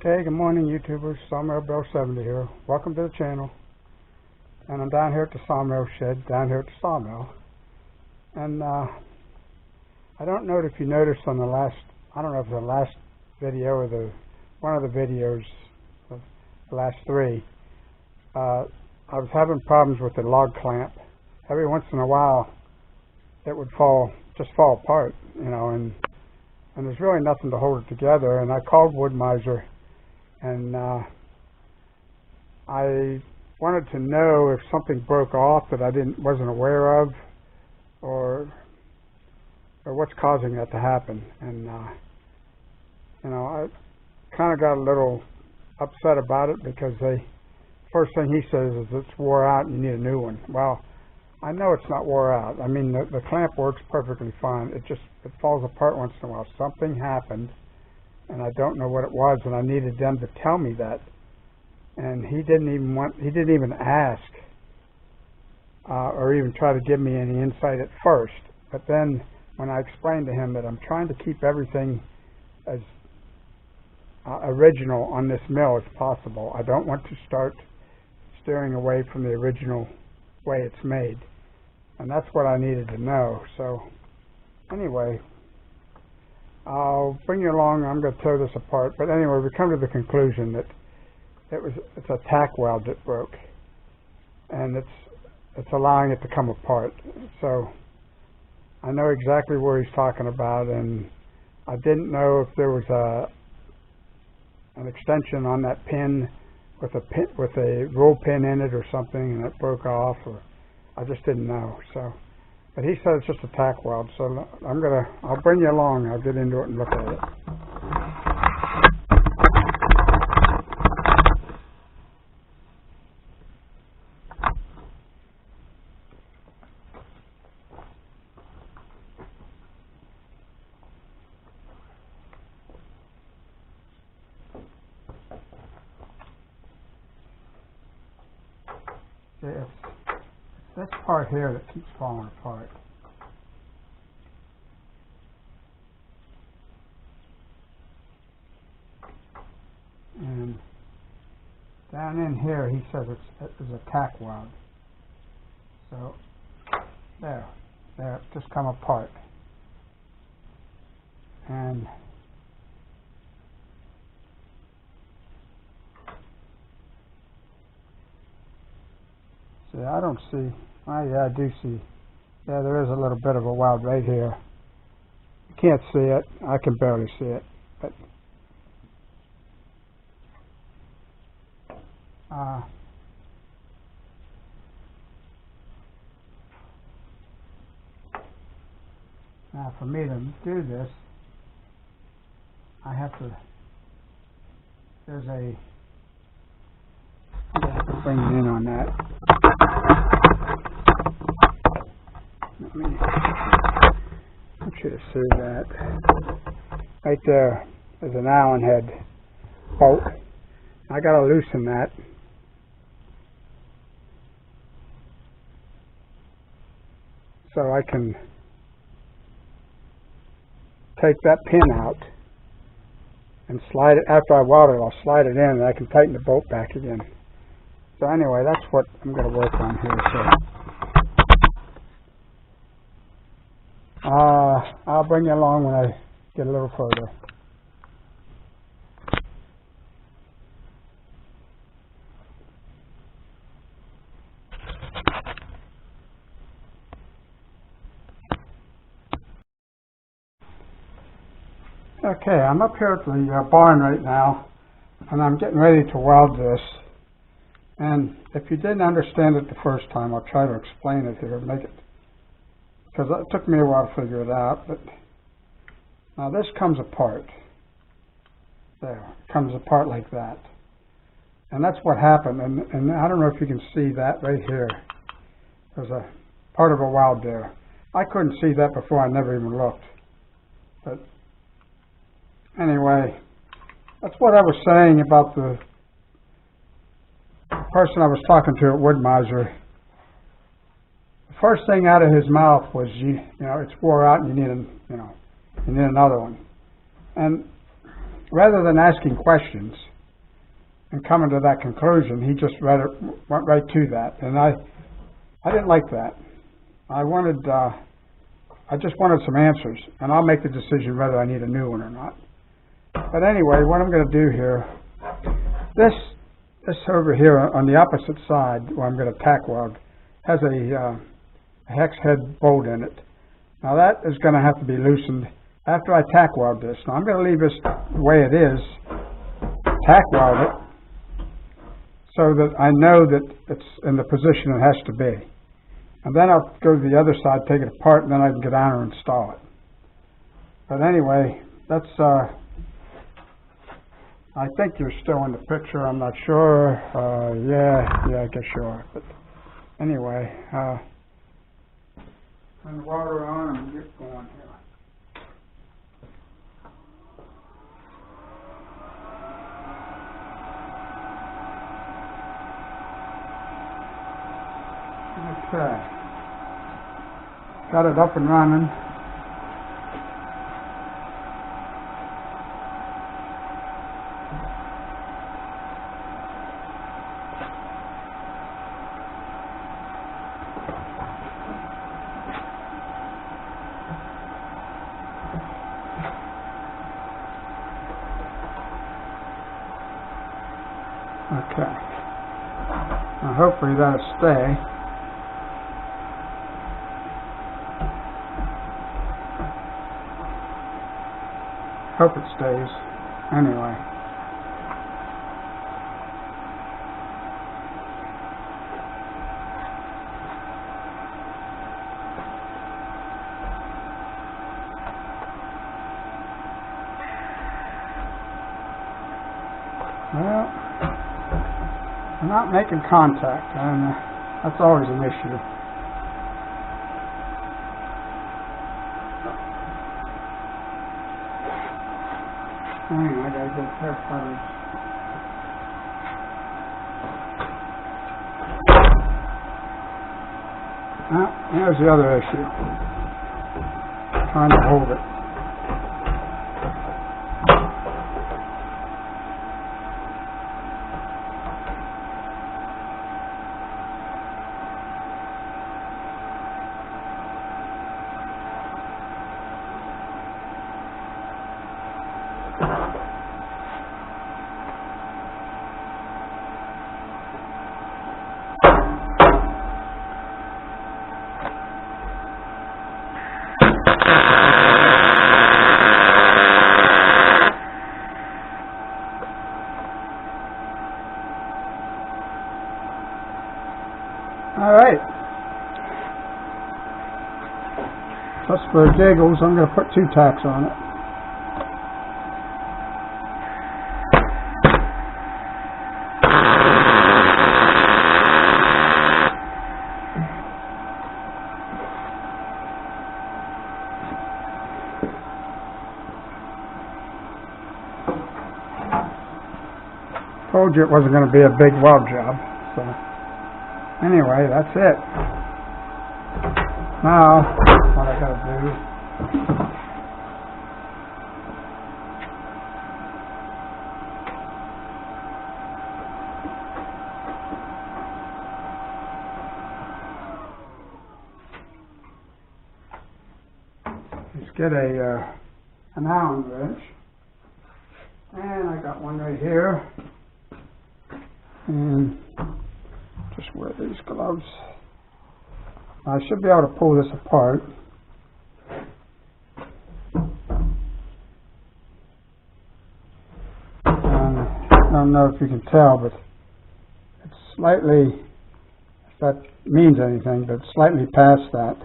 Okay, good morning YouTubers, Lt40hd here. Welcome to the channel. And I'm down here at the sawmill shed, down here at the sawmill. And I don't know if you noticed on the last, I don't know if the last video or one of the videos of the last three, I was having problems with the log clamp. Every once in a while it would just fall apart, you know, and there's really nothing to hold it together. And I called Mizer, and I wanted to know if something broke off that I wasn't aware of, or what's causing that to happen. And you know, I kind of got a little upset about it because first thing he says is it's wore out and you need a new one. Well, I know it's not wore out. I mean, the clamp works perfectly fine. It falls apart once in a while. Something happened, and I don't know what it was, and I needed them to tell me that. And he didn't even ask or even try to give me any insight at first. But then when I explained to him that I'm trying to keep everything as original on this mill as possible, I don't want to start steering away from the original way it's made, and that's what I needed to know. So anyway, I'll bring you along. I'm going to tear this apart, but anyway, we come to the conclusion that it's a tack weld that broke, and it's allowing it to come apart. So I know exactly where he's talking about, and I didn't know if there was an extension on that pin with a roll pin in it or something, and it broke off, or I just didn't know. So, but he said it's just a tack weld. So I'll bring you along. I'll get into it and look at it. It's this part here that keeps falling apart. And down in here he says it's a tack weld. So there, it's just come apart. And see, I don't see. Oh yeah, I do see. Yeah, there is a little bit of a weld right here. You can't see it. I can barely see it. But now for me to do this, I have to. I'm going to have to bring it in on that. I want you to see that. Right there is an Allen head bolt. I got to loosen that. So I can take that pin out and slide it. After I weld it, I'll slide it in, and I can tighten the bolt back again. So anyway, that's what I'm going to work on here. So I'll bring you along when I get a little further. Okay, I'm up here at the barn right now, and I'm getting ready to weld this. And if you didn't understand it the first time, I'll try to explain it here, because it took me a while to figure it out. But now this comes apart. There, it comes apart like that. And that's what happened. And I don't know if you can see that right here. There's a part of a weld there. I couldn't see that before. I never even looked. But anyway, that's what I was saying about the person I was talking to at Mizer. The first thing out of his mouth was, you know, it's wore out and you need another one. And rather than asking questions, and coming to that conclusion. He just went right to that, and I didn't like that. I just wanted some answers, and I'll make the decision whether I need a new one or not. But anyway, what I'm going to do here, this over here on the opposite side, where I'm going to tack weld, has a hex head bolt in it. Now that is going to have to be loosened after I tack weld this. Now I'm going to leave this the way it is, tack weld it, so that I know that it's in the position it has to be. And then I'll go to the other side, take it apart, and then I can get down and install it. But anyway, that's, I think you're still in the picture, I'm not sure. Yeah, I guess you are. But anyway, turn the water on and get going here. Okay, got it up and running. Okay, now hopefully that'll stay. Hope it stays. Anyway. Well, we're not making contact, and that's always an issue. Hang on, I gotta get a pair of cutters. Here's the other issue. Trying to hold it. All right. Just for giggles, I'm going to put 2 tacks on it. Told you it wasn't going to be a big weld job, so anyway, that's it. Now, what I gotta do is get an Allen wrench, and I got one right here, and just wear these gloves. I should be able to pull this apart. And I don't know if you can tell, but it's slightly, if that means anything, but slightly past that.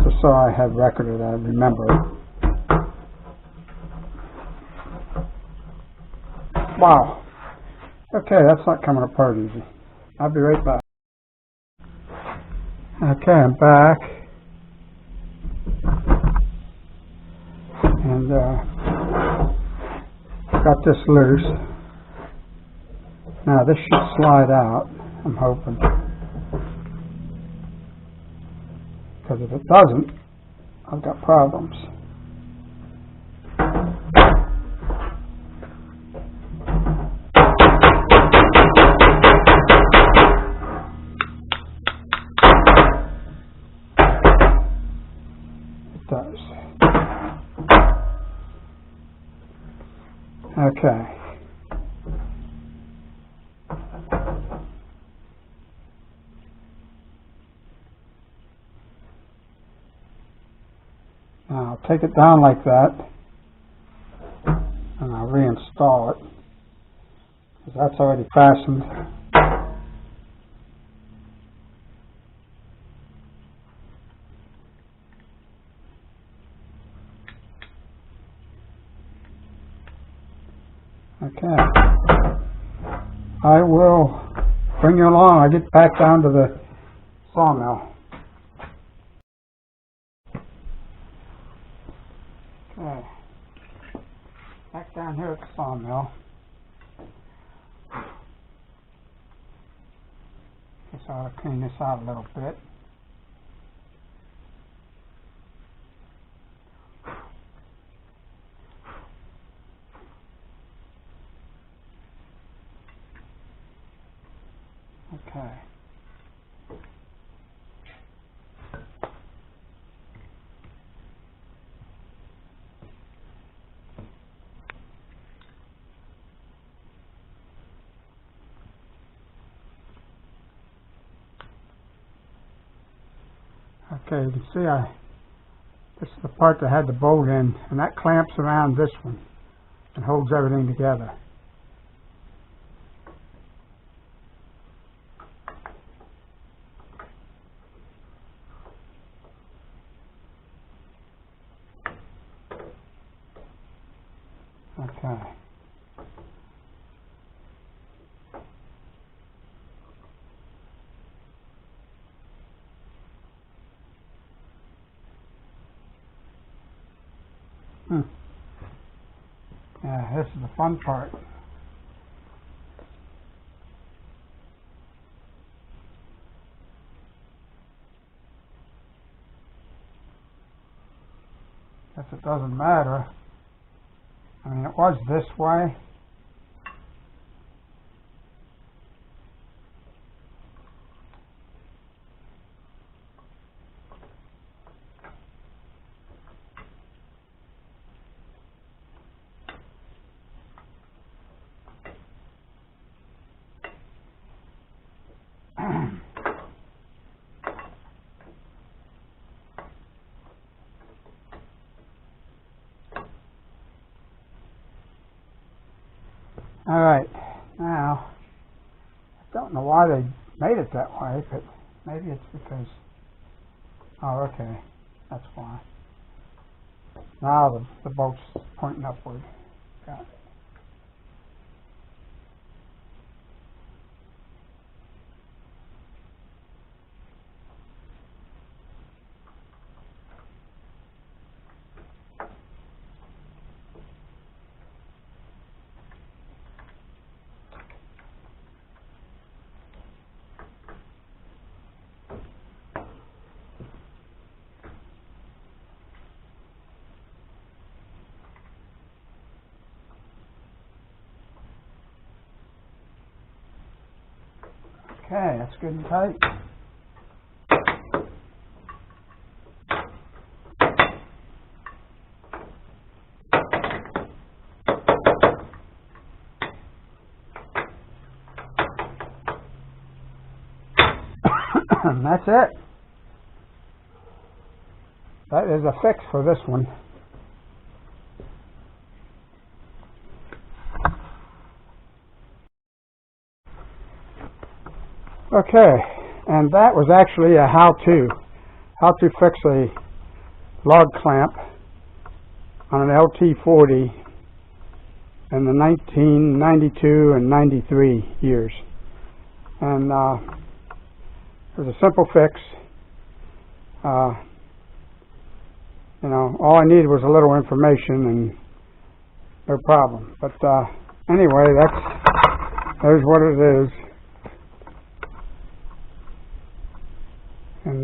Just so I have record of that, I remember. Wow. Okay, that's not coming apart easy. I'll be right back. Okay, I'm back. And got this loose. Now this should slide out, I'm hoping. Because if it doesn't, I've got problems. does. Okay. Now I'll take it down like that, and I'll reinstall it, because that's already fastened. Okay. I will bring you along. I get back down to the sawmill. Okay. Back down here at the sawmill. Guess I ought to clean this out a little bit. Okay. Okay, you can see this is the part that had the bolt in, and that clamps around this one and holds everything together. Okay. Yeah, this is the fun part. Guess it doesn't matter. I mean, it was this way. All right, now, I don't know why they made it that way, but maybe it's because, oh, okay, that's why. Now the bolt's pointing upward. Got it. Okay, that's good and tight. And that's it. That is a fix for this one. Okay, and that was actually a how to fix a log clamp on an Lt40 in the 1992 and 93 years. And it was a simple fix. You know, all I needed was a little information and no problem. But anyway, there's what it is. And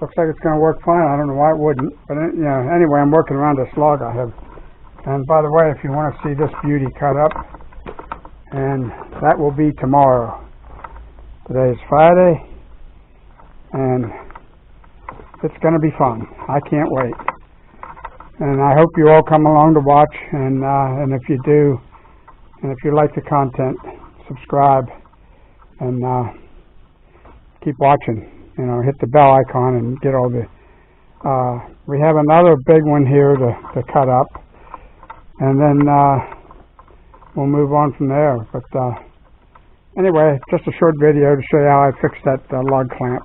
looks like it's going to work fine. I don't know why it wouldn't, but you know, anyway, I'm working around this log I have. And by the way, if you want to see this beauty cut up, and that will be tomorrow. Today is Friday, and It's going to be fun. I can't wait. And I hope you all come along to watch, and if you do, and if you like the content, subscribe and keep watching. You know, hit the bell icon and get all the we have another big one here to cut up, and then we'll move on from there. But anyway, just a short video to show you how I fixed that lug clamp.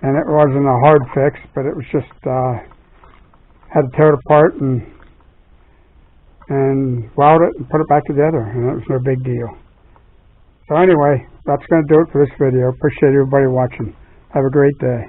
And it wasn't a hard fix, but it was just had to tear it apart and weld it and put it back together, and it was no big deal. So anyway, that's going to do it for this video. Appreciate everybody watching. Have a great day.